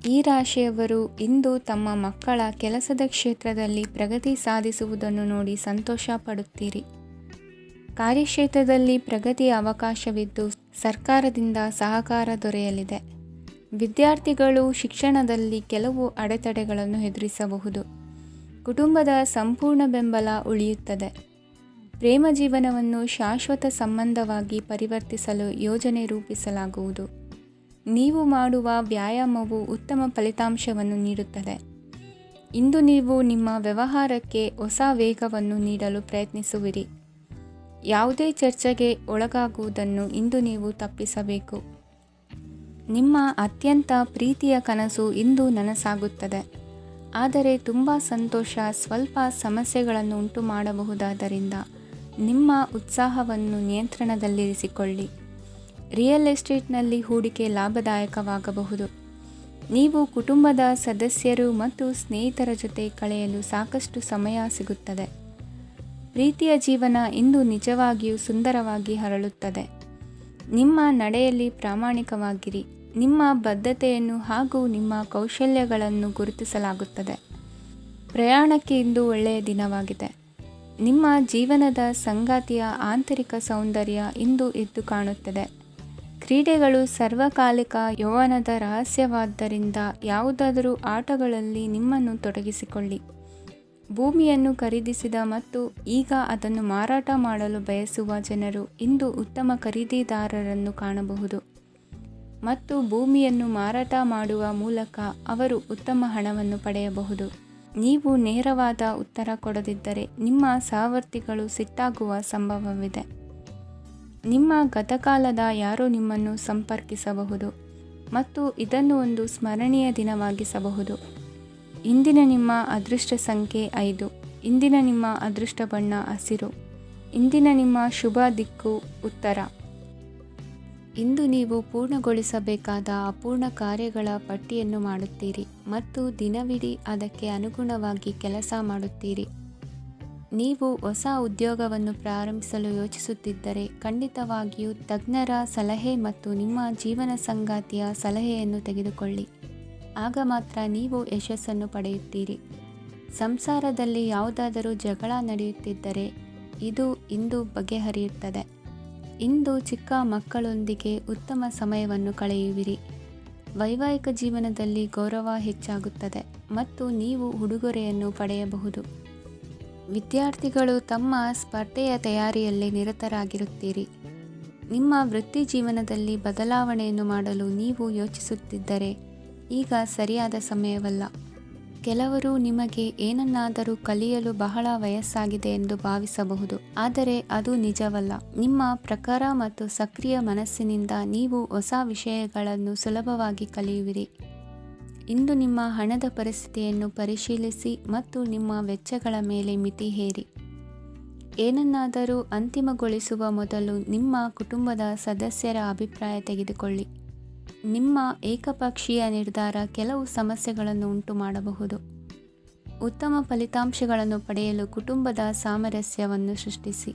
ಈ ರಾಶಿಯವರು ಇಂದು ತಮ್ಮ ಮಕ್ಕಳ ಕೆಲಸದ ಕ್ಷೇತ್ರದಲ್ಲಿ ಪ್ರಗತಿ ಸಾಧಿಸುವುದನ್ನು ನೋಡಿ ಸಂತೋಷ ಪಡುತ್ತೀರಿ. ಕಾರ್ಯಕ್ಷೇತ್ರದಲ್ಲಿ ಪ್ರಗತಿಯ ಅವಕಾಶವಿದ್ದು ಸರ್ಕಾರದಿಂದ ಸಹಕಾರ ದೊರೆಯಲಿದೆ. ವಿದ್ಯಾರ್ಥಿಗಳು ಶಿಕ್ಷಣದಲ್ಲಿ ಕೆಲವು ಅಡೆತಡೆಗಳನ್ನು ಎದುರಿಸಬಹುದು. ಕುಟುಂಬದ ಸಂಪೂರ್ಣ ಬೆಂಬಲ ಉಳಿಯುತ್ತದೆ. ಪ್ರೇಮ ಜೀವನವನ್ನು ಶಾಶ್ವತ ಸಂಬಂಧವಾಗಿ ಪರಿವರ್ತಿಸಲು ಯೋಜನೆ ರೂಪಿಸಲಾಗುವುದು. ನೀವು ಮಾಡುವ ವ್ಯಾಯಾಮವು ಉತ್ತಮ ಫಲಿತಾಂಶವನ್ನು ನೀಡುತ್ತದೆ. ಇಂದು ನೀವು ನಿಮ್ಮ ವ್ಯವಹಾರಕ್ಕೆ ಹೊಸ ವೇಗವನ್ನು ನೀಡಲು ಪ್ರಯತ್ನಿಸುವಿರಿ. ಯಾವುದೇ ಚರ್ಚೆಗೆ ಒಳಗಾಗುವುದನ್ನು ಇಂದು ನೀವು ತಪ್ಪಿಸಬೇಕು. ನಿಮ್ಮ ಅತ್ಯಂತ ಪ್ರೀತಿಯ ಕನಸು ಇಂದು ನನಸಾಗುತ್ತದೆ. ಆದರೆ ತುಂಬ ಸಂತೋಷ ಸ್ವಲ್ಪ ಸಮಸ್ಯೆಗಳನ್ನು ಉಂಟು ಮಾಡಬಹುದಾದ್ದರಿಂದ ನಿಮ್ಮ ಉತ್ಸಾಹವನ್ನು ನಿಯಂತ್ರಣದಲ್ಲಿರಿಸಿಕೊಳ್ಳಿ. ರಿಯಲ್ ಎಸ್ಟೇಟ್ನಲ್ಲಿ ಹೂಡಿಕೆ ಲಾಭದಾಯಕವಾಗಬಹುದು. ನೀವು ಕುಟುಂಬದ ಸದಸ್ಯರು ಮತ್ತು ಸ್ನೇಹಿತರ ಜೊತೆ ಕಳೆಯಲು ಸಾಕಷ್ಟು ಸಮಯ ಸಿಗುತ್ತದೆ. ಪ್ರೀತಿಯ ಜೀವನ ಇಂದು ನಿಜವಾಗಿಯೂ ಸುಂದರವಾಗಿ ಹರಳುತ್ತದೆ. ನಿಮ್ಮ ನಡೆಯಲ್ಲಿ ಪ್ರಾಮಾಣಿಕವಾಗಿರಿ. ನಿಮ್ಮ ಬದ್ಧತೆಯನ್ನು ಹಾಗೂ ನಿಮ್ಮ ಕೌಶಲ್ಯಗಳನ್ನು ಗುರುತಿಸಲಾಗುತ್ತದೆ. ಪ್ರಯಾಣಕ್ಕೆ ಇಂದು ಒಳ್ಳೆಯ ದಿನವಾಗಿದೆ. ನಿಮ್ಮ ಜೀವನದ ಸಂಗಾತಿಯ ಆಂತರಿಕ ಸೌಂದರ್ಯ ಇಂದು ಎದ್ದು ಕಾಣುತ್ತದೆ. ಕ್ರೀಡೆಗಳು ಸರ್ವಕಾಲಿಕ ಯೌವನದ ರಹಸ್ಯವಾದ್ದರಿಂದ ಯಾವುದಾದರೂ ಆಟಗಳಲ್ಲಿ ನಿಮ್ಮನ್ನು ತೊಡಗಿಸಿಕೊಳ್ಳಿ. ಭೂಮಿಯನ್ನು ಖರೀದಿಸಿದ ಮತ್ತು ಈಗ ಅದನ್ನು ಮಾರಾಟ ಮಾಡಲು ಬಯಸುವ ಜನರು ಇಂದು ಉತ್ತಮ ಖರೀದಿದಾರರನ್ನು ಕಾಣಬಹುದು ಮತ್ತು ಭೂಮಿಯನ್ನು ಮಾರಾಟ ಮಾಡುವ ಮೂಲಕ ಅವರು ಉತ್ತಮ ಹಣವನ್ನು ಪಡೆಯಬಹುದು. ನೀವು ನೇರವಾದ ಉತ್ತರ ಕೊಡದಿದ್ದರೆ ನಿಮ್ಮ ಸಹವರ್ತಿಗಳು ಸಿಟ್ಟಾಗುವ ಸಂಭವವಿದೆ. ನಿಮ್ಮ ಗತಕಾಲದ ಯಾರೋ ನಿಮ್ಮನ್ನು ಸಂಪರ್ಕಿಸಬಹುದು ಮತ್ತು ಇದನ್ನು ಒಂದು ಸ್ಮರಣೀಯ ದಿನವಾಗಿಸಬಹುದು. ಇಂದಿನ ನಿಮ್ಮ ಅದೃಷ್ಟ ಸಂಖ್ಯೆ 5. ಇಂದಿನ ನಿಮ್ಮ ಅದೃಷ್ಟ ಬಣ್ಣ ಹಸಿರು. ಇಂದಿನ ನಿಮ್ಮ ಶುಭ ದಿಕ್ಕು ಉತ್ತರ. ಇಂದು ನೀವು ಪೂರ್ಣಗೊಳಿಸಬೇಕಾದ ಅಪೂರ್ಣ ಕಾರ್ಯಗಳ ಪಟ್ಟಿಯನ್ನು ಮಾಡುತ್ತೀರಿ ಮತ್ತು ದಿನವಿಡೀ ಅದಕ್ಕೆ ಅನುಗುಣವಾಗಿ ಕೆಲಸ ಮಾಡುತ್ತೀರಿ. ನೀವು ಹೊಸ ಉದ್ಯೋಗವನ್ನು ಪ್ರಾರಂಭಿಸಲು ಯೋಚಿಸುತ್ತಿದ್ದರೆ ಖಂಡಿತವಾಗಿಯೂ ತಜ್ಞರ ಸಲಹೆ ಮತ್ತು ನಿಮ್ಮ ಜೀವನ ಸಂಗಾತಿಯ ಸಲಹೆಯನ್ನು ತೆಗೆದುಕೊಳ್ಳಿ. ಆಗ ಮಾತ್ರ ನೀವು ಯಶಸ್ಸನ್ನು ಪಡೆಯುತ್ತೀರಿ. ಸಂಸಾರದಲ್ಲಿ ಯಾವುದಾದರೂ ಜಗಳ ನಡೆಯುತ್ತಿದ್ದರೆ ಇದು ಇಂದು ಬಗೆಹರಿಯುತ್ತದೆ. ಇಂದು ಚಿಕ್ಕ ಮಕ್ಕಳೊಂದಿಗೆ ಉತ್ತಮ ಸಮಯವನ್ನು ಕಳೆಯುವಿರಿ. ವೈವಾಹಿಕ ಜೀವನದಲ್ಲಿ ಗೌರವ ಹೆಚ್ಚಾಗುತ್ತದೆ ಮತ್ತು ನೀವು ಉಡುಗೊರೆಯನ್ನು ಪಡೆಯಬಹುದು. ವಿದ್ಯಾರ್ಥಿಗಳು ತಮ್ಮ ಸ್ಪರ್ಧೆಯ ತಯಾರಿಯಲ್ಲಿ ನಿರತರಾಗಿರುತ್ತೀರಿ. ನಿಮ್ಮ ವೃತ್ತಿ ಜೀವನದಲ್ಲಿ ಬದಲಾವಣೆಯನ್ನು ಮಾಡಲು ನೀವು ಯೋಚಿಸುತ್ತಿದ್ದರೆ ಈಗ ಸರಿಯಾದ ಸಮಯವಲ್ಲ. ಕೆಲವರು ನಿಮಗೆ ಏನನ್ನಾದರೂ ಕಲಿಯಲು ಬಹಳ ವಯಸ್ಸಾಗಿದೆ ಎಂದು ಭಾವಿಸಬಹುದು, ಆದರೆ ಅದು ನಿಜವಲ್ಲ. ನಿಮ್ಮ ಪ್ರಖರ ಮತ್ತು ಸಕ್ರಿಯ ಮನಸ್ಸಿನಿಂದ ನೀವು ಹೊಸ ವಿಷಯಗಳನ್ನು ಸುಲಭವಾಗಿ ಕಲಿಯುವಿರಿ. ಇಂದು ನಿಮ್ಮ ಹಣದ ಪರಿಸ್ಥಿತಿಯನ್ನು ಪರಿಶೀಲಿಸಿ ಮತ್ತು ನಿಮ್ಮ ವೆಚ್ಚಗಳ ಮೇಲೆ ಮಿತಿ ಹೇರಿ. ಏನನ್ನಾದರೂ ಅಂತಿಮಗೊಳಿಸುವ ಮೊದಲು ನಿಮ್ಮ ಕುಟುಂಬದ ಸದಸ್ಯರ ಅಭಿಪ್ರಾಯ ತೆಗೆದುಕೊಳ್ಳಿ. ನಿಮ್ಮ ಏಕಪಕ್ಷೀಯ ನಿರ್ಧಾರ ಕೆಲವು ಸಮಸ್ಯೆಗಳನ್ನು ಉಂಟು ಮಾಡಬಹುದು. ಉತ್ತಮ ಫಲಿತಾಂಶಗಳನ್ನು ಪಡೆಯಲು ಕುಟುಂಬದ ಸಾಮರಸ್ಯವನ್ನು ಸೃಷ್ಟಿಸಿ.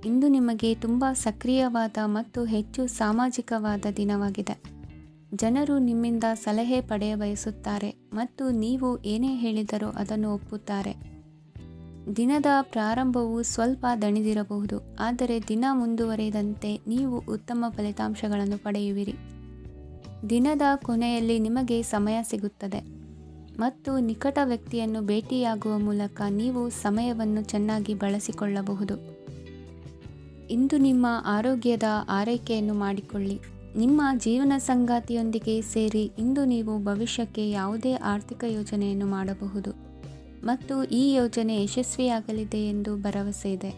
ಇಂದು ನಿಮಗೆ ತುಂಬ ಸಕ್ರಿಯವಾದ ಮತ್ತು ಹೆಚ್ಚು ಸಾಮಾಜಿಕವಾದ ದಿನವಾಗಿದೆ. ಜನರು ನಿಮ್ಮಿಂದ ಸಲಹೆ ಪಡೆಯಬಯಸುತ್ತಾರೆ ಮತ್ತು ನೀವು ಏನೇ ಹೇಳಿದರೂ ಅದನ್ನು ಒಪ್ಪುತ್ತಾರೆ. ದಿನದ ಪ್ರಾರಂಭವು ಸ್ವಲ್ಪ ದಣಿದಿರಬಹುದು, ಆದರೆ ದಿನ ಮುಂದುವರಿದಂತೆ ನೀವು ಉತ್ತಮ ಫಲಿತಾಂಶಗಳನ್ನು ಪಡೆಯುವಿರಿ. ದಿನದ ಕೊನೆಯಲ್ಲಿ ನಿಮಗೆ ಸಮಯ ಸಿಗುತ್ತದೆ ಮತ್ತು ನಿಕಟ ವ್ಯಕ್ತಿಯನ್ನು ಭೇಟಿಯಾಗುವ ಮೂಲಕ ನೀವು ಸಮಯವನ್ನು ಚೆನ್ನಾಗಿ ಬಳಸಿಕೊಳ್ಳಬಹುದು. ಇಂದು ನಿಮ್ಮ ಆರೋಗ್ಯದ ಆರೈಕೆಯನ್ನು ಮಾಡಿಕೊಳ್ಳಿ. ನಿಮ್ಮ ಜೀವನ ಸಂಗಾತಿಯೊಂದಿಗೆ ಸೇರಿ ಇಂದು ನೀವು ಭವಿಷ್ಯಕ್ಕೆ ಯಾವುದೇ ಆರ್ಥಿಕ ಯೋಜನೆಯನ್ನು ಮಾಡಬಹುದು ಮತ್ತು ಈ ಯೋಜನೆ ಯಶಸ್ವಿಯಾಗಲಿದೆ ಎಂದು ಭರವಸೆ ಇದೆ.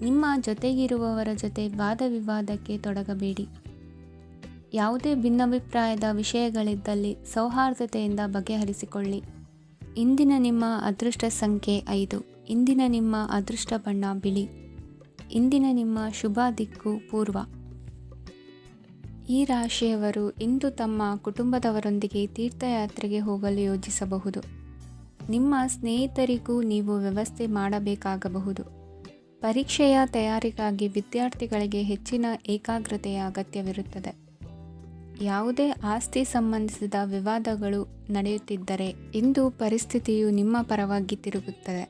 ನಿಮ್ಮ ಜೊತೆಗಿರುವವರ ಜೊತೆ ವಾದವಿವಾದಕ್ಕೆ ತೊಡಗಬೇಡಿ. ಯಾವುದೇ ಭಿನ್ನಾಭಿಪ್ರಾಯದ ವಿಷಯಗಳಿದ್ದಲ್ಲಿ ಸೌಹಾರ್ದತೆಯಿಂದ ಬಗೆಹರಿಸಿಕೊಳ್ಳಿ. ಇಂದಿನ ನಿಮ್ಮ ಅದೃಷ್ಟ ಸಂಖ್ಯೆ 5. ಇಂದಿನ ನಿಮ್ಮ ಅದೃಷ್ಟ ಬಣ್ಣ ಬಿಳಿ. ಇಂದಿನ ನಿಮ್ಮ ಶುಭ ದಿಕ್ಕು ಪೂರ್ವ. ಈ ರಾಶಿಯವರು ಇಂದು ತಮ್ಮ ಕುಟುಂಬದವರೊಂದಿಗೆ ತೀರ್ಥಯಾತ್ರೆಗೆ ಹೋಗಲು ಯೋಜಿಸಬಹುದು. ನಿಮ್ಮ ಸ್ನೇಹಿತರಿಗೂ ನೀವು ವ್ಯವಸ್ಥೆ ಮಾಡಬೇಕಾಗಬಹುದು. ಪರೀಕ್ಷೆಯ ತಯಾರಿಗಾಗಿ ವಿದ್ಯಾರ್ಥಿಗಳಿಗೆ ಹೆಚ್ಚಿನ ಏಕಾಗ್ರತೆಯ ಅಗತ್ಯವಿರುತ್ತದೆ. ಯಾವುದೇ ಆಸ್ತಿ ಸಂಬಂಧಿಸಿದ ವಿವಾದಗಳು ನಡೆಯುತ್ತಿದ್ದರೆ ಇಂದು ಪರಿಸ್ಥಿತಿಯು ನಿಮ್ಮ ಪರವಾಗಿ ತಿರುಗುತ್ತದೆ.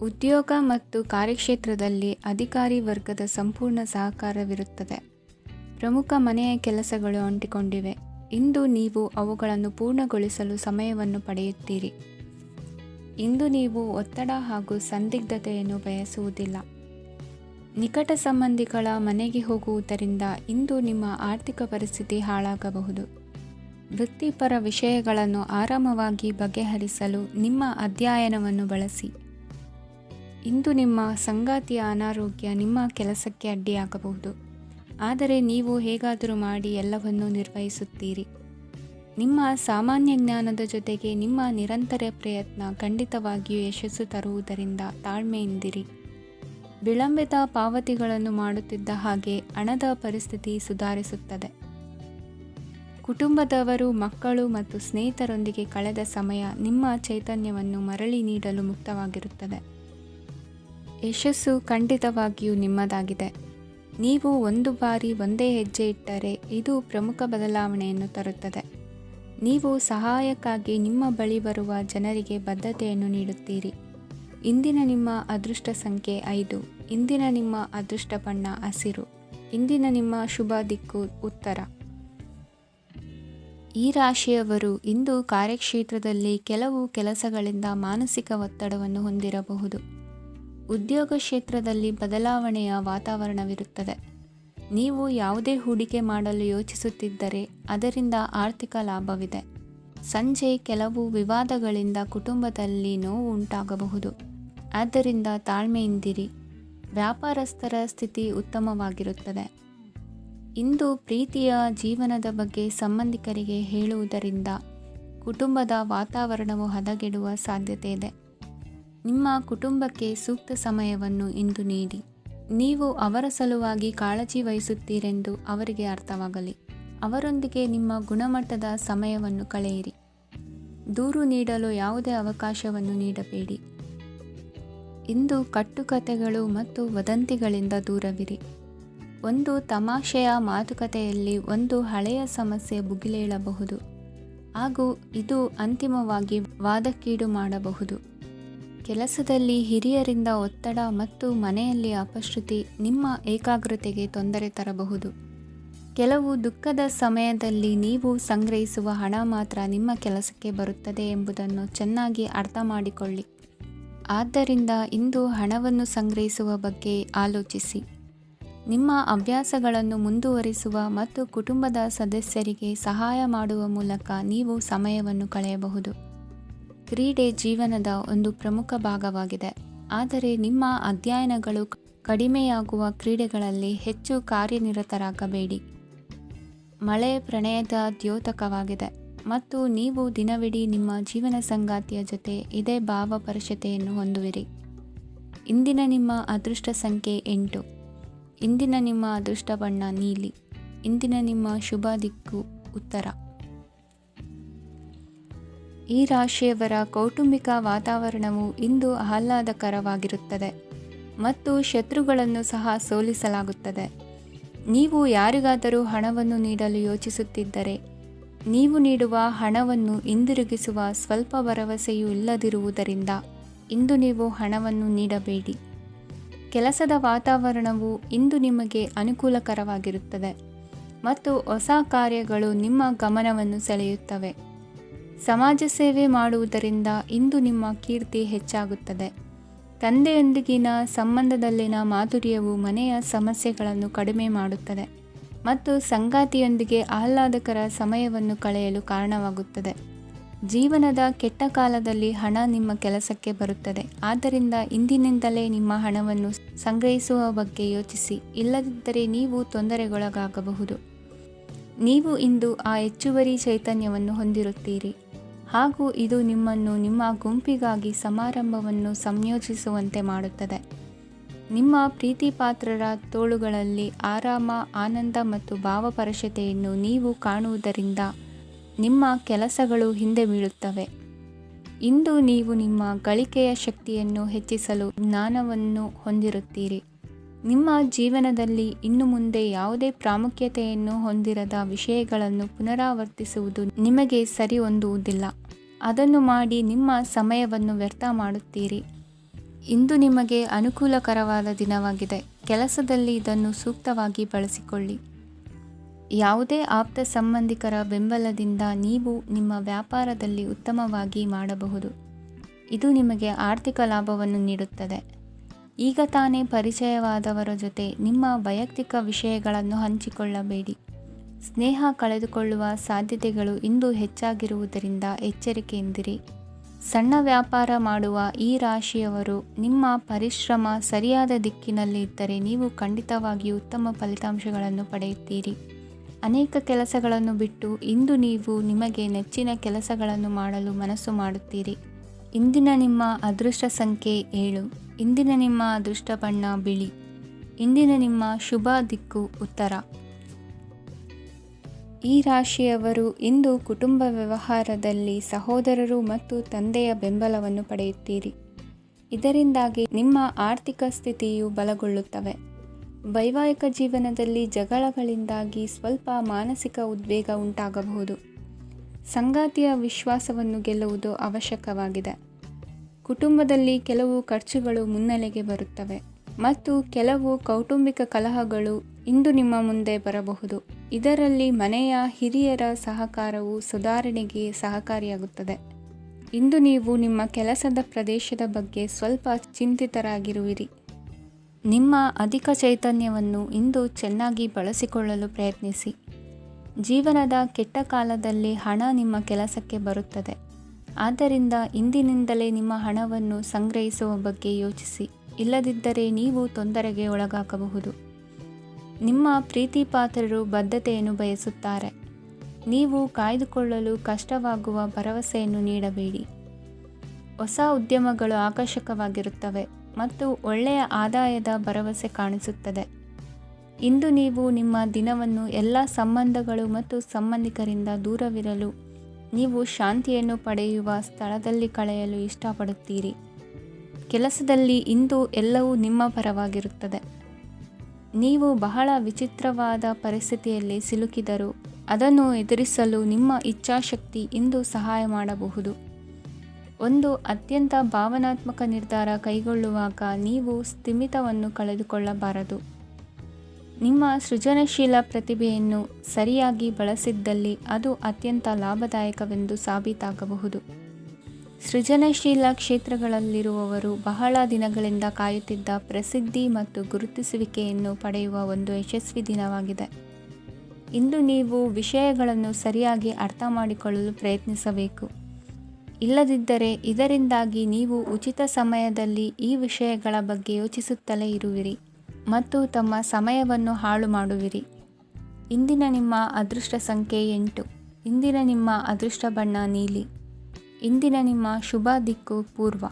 ಉದ್ಯೋಗ ಮತ್ತು ಕಾರ್ಯಕ್ಷೇತ್ರದಲ್ಲಿ ಅಧಿಕಾರಿ ವರ್ಗದ ಸಂಪೂರ್ಣ ಸಹಕಾರವಿರುತ್ತದೆ. ಪ್ರಮುಖ ಮನೆಯ ಕೆಲಸಗಳು ಅಂಟಿಕೊಂಡಿವೆ. ಇಂದು ನೀವು ಅವುಗಳನ್ನು ಪೂರ್ಣಗೊಳಿಸಲು ಸಮಯವನ್ನು ಪಡೆಯುತ್ತೀರಿ. ಇಂದು ನೀವು ಒತ್ತಡ ಹಾಗೂ ಸಂದಿಗ್ಧತೆಯನ್ನು ಬಯಸುವುದಿಲ್ಲ. ನಿಕಟ ಸಂಬಂಧಿಗಳ ಮನೆಗೆ ಹೋಗುವುದರಿಂದ ಇಂದು ನಿಮ್ಮ ಆರ್ಥಿಕ ಪರಿಸ್ಥಿತಿ ಹಾಳಾಗಬಹುದು. ವೃತ್ತಿಪರ ವಿಷಯಗಳನ್ನು ಆರಾಮವಾಗಿ ಬಗೆಹರಿಸಲು ನಿಮ್ಮ ಅಧ್ಯಯನವನ್ನು ಬಳಸಿ. ಇಂದು ನಿಮ್ಮ ಸಂಗಾತಿಯ ಅನಾರೋಗ್ಯ ನಿಮ್ಮ ಕೆಲಸಕ್ಕೆ ಅಡ್ಡಿಯಾಗಬಹುದು, ಆದರೆ ನೀವು ಹೇಗಾದರೂ ಮಾಡಿ ಎಲ್ಲವನ್ನೂ ನಿರ್ವಹಿಸುತ್ತೀರಿ. ನಿಮ್ಮ ಸಾಮಾನ್ಯ ಜ್ಞಾನದ ಜೊತೆಗೆ ನಿಮ್ಮ ನಿರಂತರ ಪ್ರಯತ್ನ ಖಂಡಿತವಾಗಿಯೂ ಯಶಸ್ಸು ತರುವುದರಿಂದ ತಾಳ್ಮೆಯಿಂದಿರಿ. ವಿಳಂಬಿತ ಪಾವತಿಗಳನ್ನು ಮಾಡುತ್ತಿದ್ದ ಹಾಗೆ ಹಣದ ಪರಿಸ್ಥಿತಿ ಸುಧಾರಿಸುತ್ತದೆ. ಕುಟುಂಬದವರು, ಮಕ್ಕಳು ಮತ್ತು ಸ್ನೇಹಿತರೊಂದಿಗೆ ಕಳೆದ ಸಮಯ ನಿಮ್ಮ ಚೈತನ್ಯವನ್ನು ಮರಳಿ ನೀಡಲು ಮುಕ್ತವಾಗಿರುತ್ತದೆ. ಯಶಸ್ಸು ಖಂಡಿತವಾಗಿಯೂ ನಿಮ್ಮದಾಗಿದೆ. ನೀವು ಒಂದು ಬಾರಿ ಒಂದೇ ಹೆಜ್ಜೆ ಇಟ್ಟರೆ ಇದು ಪ್ರಮುಖ ಬದಲಾವಣೆಯನ್ನು ತರುತ್ತದೆ. ನೀವು ಸಹಾಯಕ್ಕಾಗಿ ನಿಮ್ಮ ಬಳಿ ಬರುವ ಜನರಿಗೆ ಬದ್ಧತೆಯನ್ನು ನೀಡುತ್ತೀರಿ. ಇಂದಿನ ನಿಮ್ಮ ಅದೃಷ್ಟ ಸಂಖ್ಯೆ 5. ಇಂದಿನ ನಿಮ್ಮ ಅದೃಷ್ಟ ಬಣ್ಣ ಹಸಿರು. ಇಂದಿನ ನಿಮ್ಮ ಶುಭ ದಿಕ್ಕು ಉತ್ತರ. ಈ ರಾಶಿಯವರು ಇಂದು ಕಾರ್ಯಕ್ಷೇತ್ರದಲ್ಲಿ ಕೆಲವು ಕೆಲಸಗಳಿಂದ ಮಾನಸಿಕ ಒತ್ತಡವನ್ನು ಹೊಂದಿರಬಹುದು. ಉದ್ಯೋಗ ಕ್ಷೇತ್ರದಲ್ಲಿ ಬದಲಾವಣೆಯ ವಾತಾವರಣವಿರುತ್ತದೆ. ನೀವು ಯಾವುದೇ ಹೂಡಿಕೆ ಮಾಡಲು ಯೋಚಿಸುತ್ತಿದ್ದರೆ ಅದರಿಂದ ಆರ್ಥಿಕ ಲಾಭವಿದೆ. ಸಂಜೆ ಕೆಲವು ವಿವಾದಗಳಿಂದ ಕುಟುಂಬದಲ್ಲಿ ನೋವು ಉಂಟಾಗಬಹುದು, ಆದ್ದರಿಂದ ತಾಳ್ಮೆಯಿಂದಿರಿ. ವ್ಯಾಪಾರಸ್ಥರ ಸ್ಥಿತಿ ಉತ್ತಮವಾಗಿರುತ್ತದೆ. ಇಂದು ಪ್ರೀತಿಯ ಜೀವನದ ಬಗ್ಗೆ ಸಂಬಂಧಿಕರಿಗೆ ಹೇಳುವುದರಿಂದ ಕುಟುಂಬದ ವಾತಾವರಣವು ಹದಗೆಡುವ ಸಾಧ್ಯತೆ ಇದೆ. ನಿಮ್ಮ ಕುಟುಂಬಕ್ಕೆ ಸೂಕ್ತ ಸಮಯವನ್ನು ಇಂದು ನೀಡಿ. ನೀವು ಅವರ ಸಲುವಾಗಿ ಕಾಳಜಿ ವಹಿಸುತ್ತೀರೆಂದು ಅವರಿಗೆ ಅರ್ಥವಾಗಲಿ. ಅವರೊಂದಿಗೆ ನಿಮ್ಮ ಗುಣಮಟ್ಟದ ಸಮಯವನ್ನು ಕಳೆಯಿರಿ. ದೂರು ನೀಡಲು ಯಾವುದೇ ಅವಕಾಶವನ್ನು ನೀಡಬೇಡಿ. ಇಂದು ಕಟ್ಟುಕತೆಗಳು ಮತ್ತು ವದಂತಿಗಳಿಂದ ದೂರವಿರಿ. ಒಂದು ತಮಾಷೆಯ ಮಾತುಕತೆಯಲ್ಲಿ ಒಂದು ಹಳೆಯ ಸಮಸ್ಯೆ ಭುಗಿಲೇಳಬಹುದು ಹಾಗೂ ಇದು ಅಂತಿಮವಾಗಿ ವಾದಕ್ಕೀಡು ಮಾಡಬಹುದು. ಕೆಲಸದಲ್ಲಿ ಹಿರಿಯರಿಂದ ಒತ್ತಡ ಮತ್ತು ಮನೆಯಲ್ಲಿ ಅಪಶ್ರುತಿ ನಿಮ್ಮ ಏಕಾಗ್ರತೆಗೆ ತೊಂದರೆ ತರಬಹುದು. ಕೆಲವು ದುಃಖದ ಸಮಯದಲ್ಲಿ ನೀವು ಸಂಗ್ರಹಿಸುವ ಹಣ ಮಾತ್ರ ನಿಮ್ಮ ಕೆಲಸಕ್ಕೆ ಬರುತ್ತದೆ ಎಂಬುದನ್ನು ಚೆನ್ನಾಗಿ ಅರ್ಥ ಮಾಡಿಕೊಳ್ಳಿ. ಆದ್ದರಿಂದ ಇಂದು ಹಣವನ್ನು ಸಂಗ್ರಹಿಸುವ ಬಗ್ಗೆ ಆಲೋಚಿಸಿ. ನಿಮ್ಮ ಅಭ್ಯಾಸಗಳನ್ನು ಮುಂದುವರಿಸುವ ಮತ್ತು ಕುಟುಂಬದ ಸದಸ್ಯರಿಗೆ ಸಹಾಯ ಮಾಡುವ ಮೂಲಕ ನೀವು ಸಮಯವನ್ನು ಕಳೆಯಬಹುದು. ಕ್ರೀಡೆ ಜೀವನದ ಒಂದು ಪ್ರಮುಖ ಭಾಗವಾಗಿದೆ, ಆದರೆ ನಿಮ್ಮ ಅಧ್ಯಯನಗಳು ಕಡಿಮೆಯಾಗುವ ಕ್ರೀಡೆಗಳಲ್ಲಿ ಹೆಚ್ಚು ಕಾರ್ಯನಿರತರಾಗಬೇಡಿ. ಮಳೆ ಪ್ರಣಯದ ದ್ಯೋತಕವಾಗಿದೆ ಮತ್ತು ನೀವು ದಿನವಿಡೀ ನಿಮ್ಮ ಜೀವನ ಸಂಗಾತಿಯ ಜೊತೆ ಇದೇ ಭಾವಪರಶತೆಯನ್ನು ಹೊಂದುವಿರಿ. ಇಂದಿನ ನಿಮ್ಮ ಅದೃಷ್ಟ ಸಂಖ್ಯೆ 8. ಇಂದಿನ ನಿಮ್ಮ ಅದೃಷ್ಟ ಬಣ್ಣ ನೀಲಿ. ಇಂದಿನ ನಿಮ್ಮ ಶುಭ ದಿಕ್ಕು ಉತ್ತರ. ಈ ರಾಶಿಯವರ ಕೌಟುಂಬಿಕ ವಾತಾವರಣವು ಇಂದು ಆಹ್ಲಾದಕರವಾಗಿರುತ್ತದೆ ಮತ್ತು ಶತ್ರುಗಳನ್ನು ಸಹ ಸೋಲಿಸಲಾಗುತ್ತದೆ. ನೀವು ಯಾರಿಗಾದರೂ ಹಣವನ್ನು ನೀಡಲು ಯೋಚಿಸುತ್ತಿದ್ದರೆ ನೀವು ನೀಡುವ ಹಣವನ್ನು ಹಿಂದಿರುಗಿಸುವ ಸ್ವಲ್ಪ ಭರವಸೆಯೂ ಇಲ್ಲದಿರುವುದರಿಂದ ಇಂದು ನೀವು ಹಣವನ್ನು ನೀಡಬೇಡಿ. ಕೆಲಸದ ವಾತಾವರಣವು ಇಂದು ನಿಮಗೆ ಅನುಕೂಲಕರವಾಗಿರುತ್ತದೆ ಮತ್ತು ಹೊಸ ಕಾರ್ಯಗಳು ನಿಮ್ಮ ಗಮನವನ್ನು ಸೆಳೆಯುತ್ತವೆ. ಸಮಾಜ ಸೇವೆ ಮಾಡುವುದರಿಂದ ಇಂದು ನಿಮ್ಮ ಕೀರ್ತಿ ಹೆಚ್ಚಾಗುತ್ತದೆ. ತಂದೆಯೊಂದಿಗಿನ ಸಂಬಂಧದಲ್ಲಿನ ಮಾಧುರ್ಯವು ಮನೆಯ ಸಮಸ್ಯೆಗಳನ್ನು ಕಡಿಮೆ ಮಾಡುತ್ತದೆ ಮತ್ತು ಸಂಗಾತಿಯೊಂದಿಗೆ ಆಹ್ಲಾದಕರ ಸಮಯವನ್ನು ಕಳೆಯಲು ಕಾರಣವಾಗುತ್ತದೆ. ಜೀವನದ ಕೆಟ್ಟ ಕಾಲದಲ್ಲಿ ಹಣ ನಿಮ್ಮ ಕೆಲಸಕ್ಕೆ ಬರುತ್ತದೆ, ಆದ್ದರಿಂದ ಇಂದಿನಿಂದಲೇ ನಿಮ್ಮ ಹಣವನ್ನು ಸಂಗ್ರಹಿಸುವ ಬಗ್ಗೆ ಯೋಚಿಸಿ, ಇಲ್ಲದಿದ್ದರೆ ನೀವು ತೊಂದರೆಗೊಳಗಾಗಬಹುದು. ನೀವು ಇಂದು ಆ ಹೆಚ್ಚುವರಿ ಚೈತನ್ಯವನ್ನು ಹೊಂದಿರುತ್ತೀರಿ ಹಾಗೂ ಇದು ನಿಮ್ಮನ್ನು ನಿಮ್ಮ ಗುಂಪಿಗಾಗಿ ಸಮಾರಂಭವನ್ನು ಸಂಯೋಜಿಸುವಂತೆ ಮಾಡುತ್ತದೆ. ನಿಮ್ಮ ಪ್ರೀತಿಪಾತ್ರರ ತೋಳುಗಳಲ್ಲಿ ಆರಾಮ, ಆನಂದ ಮತ್ತು ಭಾವಪರಶತೆಯನ್ನು ನೀವು ಕಾಣುವುದರಿಂದ ನಿಮ್ಮ ಕೆಲಸಗಳು ಹಿಂದೆ ಬೀಳುತ್ತವೆ. ಇಂದು ನೀವು ನಿಮ್ಮ ಗಳಿಕೆಯ ಶಕ್ತಿಯನ್ನು ಹೆಚ್ಚಿಸಲು ಜ್ಞಾನವನ್ನು ಹೊಂದಿರುತ್ತೀರಿ. ನಿಮ್ಮ ಜೀವನದಲ್ಲಿ ಇನ್ನು ಮುಂದೆ ಯಾವುದೇ ಪ್ರಾಮುಖ್ಯತೆಯನ್ನು ಹೊಂದಿರದ ವಿಷಯಗಳನ್ನು ಪುನರಾವರ್ತಿಸುವುದು ನಿಮಗೆ ಸರಿ ಹೊಂದುವುದಿಲ್ಲ. ಅದನ್ನು ಮಾಡಿ ನಿಮ್ಮ ಸಮಯವನ್ನು ವ್ಯರ್ಥ ಮಾಡುತ್ತೀರಿ. ಇಂದು ನಿಮಗೆ ಅನುಕೂಲಕರವಾದ ದಿನವಾಗಿದೆ. ಕೆಲಸದಲ್ಲಿ ಇದನ್ನು ಸೂಕ್ತವಾಗಿ ಬಳಸಿಕೊಳ್ಳಿ. ಯಾವುದೇ ಆಪ್ತ ಸಂಬಂಧಿಕರ ಬೆಂಬಲದಿಂದ ನೀವು ನಿಮ್ಮ ವ್ಯಾಪಾರದಲ್ಲಿ ಉತ್ತಮವಾಗಿ ಮಾಡಬಹುದು. ಇದು ನಿಮಗೆ ಆರ್ಥಿಕ ಲಾಭವನ್ನು ನೀಡುತ್ತದೆ. ಈಗ ತಾನೇ ಪರಿಚಯವಾದವರ ಜೊತೆ ನಿಮ್ಮ ವೈಯಕ್ತಿಕ ವಿಷಯಗಳನ್ನು ಹಂಚಿಕೊಳ್ಳಬೇಡಿ. ಸ್ನೇಹ ಕಳೆದುಕೊಳ್ಳುವ ಸಾಧ್ಯತೆಗಳು ಇಂದು ಹೆಚ್ಚಾಗಿರುವುದರಿಂದ ಎಚ್ಚರಿಕೆಯಿಂದಿರಿ. ಸಣ್ಣ ವ್ಯಾಪಾರ ಮಾಡುವ ಈ ರಾಶಿಯವರು ನಿಮ್ಮ ಪರಿಶ್ರಮ ಸರಿಯಾದ ದಿಕ್ಕಿನಲ್ಲಿ ಇದ್ದರೆ ನೀವು ಖಂಡಿತವಾಗಿಯೂ ಉತ್ತಮ ಫಲಿತಾಂಶಗಳನ್ನು ಪಡೆಯುತ್ತೀರಿ. ಅನೇಕ ಕೆಲಸಗಳನ್ನು ಬಿಟ್ಟು ಇಂದು ನೀವು ನಿಮಗೆ ನೆಚ್ಚಿನ ಕೆಲಸಗಳನ್ನು ಮಾಡಲು ಮನಸ್ಸು ಮಾಡುತ್ತೀರಿ. ಇಂದಿನ ನಿಮ್ಮ ಅದೃಷ್ಟ ಸಂಖ್ಯೆ 7. ಇಂದಿನ ನಿಮ್ಮ ಅದೃಷ್ಟ ಬಣ್ಣ ಬಿಳಿ. ಇಂದಿನ ನಿಮ್ಮ ಶುಭ ದಿಕ್ಕು ಉತ್ತರ. ಈ ರಾಶಿಯವರು ಇಂದು ಕುಟುಂಬ ವ್ಯವಹಾರದಲ್ಲಿ ಸಹೋದರರು ಮತ್ತು ತಂದೆಯ ಬೆಂಬಲವನ್ನು ಪಡೆಯುತ್ತೀರಿ. ಇದರಿಂದಾಗಿ ನಿಮ್ಮ ಆರ್ಥಿಕ ಸ್ಥಿತಿಯು ಬಲಗೊಳ್ಳುತ್ತವೆ. ವೈವಾಹಿಕ ಜೀವನದಲ್ಲಿ ಜಗಳಗಳಿಂದಾಗಿ ಸ್ವಲ್ಪ ಮಾನಸಿಕ ಉದ್ವೇಗ ಉಂಟಾಗಬಹುದು. ಸಂಗಾತಿಯ ವಿಶ್ವಾಸವನ್ನು ಗೆಲ್ಲುವುದು ಅವಶ್ಯಕವಾಗಿದೆ. ಕುಟುಂಬದಲ್ಲಿ ಕೆಲವು ಖರ್ಚುಗಳು ಮುನ್ನೆಲೆಗೆ ಬರುತ್ತವೆ ಮತ್ತು ಕೆಲವು ಕೌಟುಂಬಿಕ ಕಲಹಗಳು ಇಂದು ನಿಮ್ಮ ಮುಂದೆ ಬರಬಹುದು. ಇದರಲ್ಲಿ ಮನೆಯ ಹಿರಿಯರ ಸಹಕಾರವು ಸುಧಾರಣೆಗೆ ಸಹಕಾರಿಯಾಗುತ್ತದೆ. ಇಂದು ನೀವು ನಿಮ್ಮ ಕೆಲಸದ ಪ್ರದೇಶದ ಬಗ್ಗೆ ಸ್ವಲ್ಪ ಚಿಂತಿತರಾಗಿರುವಿರಿ. ನಿಮ್ಮ ಅಧಿಕ ಚೈತನ್ಯವನ್ನು ಇಂದು ಚೆನ್ನಾಗಿ ಬಳಸಿಕೊಳ್ಳಲು ಪ್ರಯತ್ನಿಸಿ. ಜೀವನದ ಕೆಟ್ಟ ಕಾಲದಲ್ಲಿ ಹಣ ನಿಮ್ಮ ಕೆಲಸಕ್ಕೆ ಬರುತ್ತದೆ. ಆದ್ದರಿಂದ ಇಂದಿನಿಂದಲೇ ನಿಮ್ಮ ಹಣವನ್ನು ಸಂಗ್ರಹಿಸುವ ಬಗ್ಗೆ ಯೋಚಿಸಿ. ಇಲ್ಲದಿದ್ದರೆ ನೀವು ತೊಂದರೆಗೆ ಒಳಗಾಗಬಹುದು. ನಿಮ್ಮ ಪ್ರೀತಿಪಾತ್ರರು ಬದ್ಧತೆಯನ್ನು ಬಯಸುತ್ತಾರೆ. ನೀವು ಕಾಯ್ದುಕೊಳ್ಳಲು ಕಷ್ಟವಾಗುವ ಭರವಸೆಯನ್ನು ನೀಡಬೇಡಿ. ಹೊಸ ಉದ್ಯಮಗಳು ಆಕರ್ಷಕವಾಗಿರುತ್ತವೆ ಮತ್ತು ಒಳ್ಳೆಯ ಆದಾಯದ ಭರವಸೆ ಕಾಣಿಸುತ್ತದೆ. ಇಂದು ನೀವು ನಿಮ್ಮ ದಿನವನ್ನು ಎಲ್ಲ ಸಂಬಂಧಗಳು ಮತ್ತು ಸಂಬಂಧಿಕರಿಂದ ದೂರವಿರಲು ನೀವು ಶಾಂತಿಯನ್ನು ಪಡೆಯುವ ಸ್ಥಳದಲ್ಲಿ ಕಳೆಯಲು ಇಷ್ಟಪಡುತ್ತೀರಿ. ಕೆಲಸದಲ್ಲಿ ಇಂದು ಎಲ್ಲವೂ ನಿಮ್ಮ ಪರವಾಗಿರುತ್ತದೆ. ನೀವು ಬಹಳ ವಿಚಿತ್ರವಾದ ಪರಿಸ್ಥಿತಿಯಲ್ಲಿ ಸಿಲುಕಿದರೂ ಅದನ್ನು ಎದುರಿಸಲು ನಿಮ್ಮ ಇಚ್ಛಾಶಕ್ತಿ ಇಂದು ಸಹಾಯ ಮಾಡಬಹುದು. ಒಂದು ಅತ್ಯಂತ ಭಾವನಾತ್ಮಕ ನಿರ್ಧಾರ ಕೈಗೊಳ್ಳುವಾಗ ನೀವು ಸ್ಥಿಮಿತವನ್ನು ಕಳೆದುಕೊಳ್ಳಬಾರದು. ನಿಮ್ಮ ಸೃಜನಶೀಲ ಪ್ರತಿಭೆಯನ್ನು ಸರಿಯಾಗಿ ಬಳಸಿದ್ದಲ್ಲಿ ಅದು ಅತ್ಯಂತ ಲಾಭದಾಯಕವೆಂದು ಸಾಬೀತಾಗಬಹುದು. ಸೃಜನಶೀಲ ಕ್ಷೇತ್ರಗಳಲ್ಲಿರುವವರು ಬಹಳ ದಿನಗಳಿಂದ ಕಾಯುತ್ತಿದ್ದ ಪ್ರಸಿದ್ಧಿ ಮತ್ತು ಗುರುತಿಸುವಿಕೆಯನ್ನು ಪಡೆಯುವ ಒಂದು ಯಶಸ್ವಿ ದಿನವಾಗಿದೆ. ಇಂದು ನೀವು ವಿಷಯಗಳನ್ನು ಸರಿಯಾಗಿ ಅರ್ಥ ಮಾಡಿಕೊಳ್ಳಲು ಪ್ರಯತ್ನಿಸಬೇಕು. ಇಲ್ಲದಿದ್ದರೆ ಇದರಿಂದಾಗಿ ನೀವು ಉಚಿತ ಸಮಯದಲ್ಲಿ ಈ ವಿಷಯಗಳ ಬಗ್ಗೆ ಯೋಚಿಸುತ್ತಲೇ ಇರುವಿರಿ ಮತ್ತು ತಮ್ಮ ಸಮಯವನ್ನು ಹಾಳು ಮಾಡುವಿರಿ. ಇಂದಿನ ನಿಮ್ಮ ಅದೃಷ್ಟ ಸಂಖ್ಯೆ 8. ಇಂದಿನ ನಿಮ್ಮ ಅದೃಷ್ಟ ಬಣ್ಣ ನೀಲಿ. ಇಂದಿನ ನಿಮ್ಮ ಶುಭ ದಿಕ್ಕು ಪೂರ್ವ.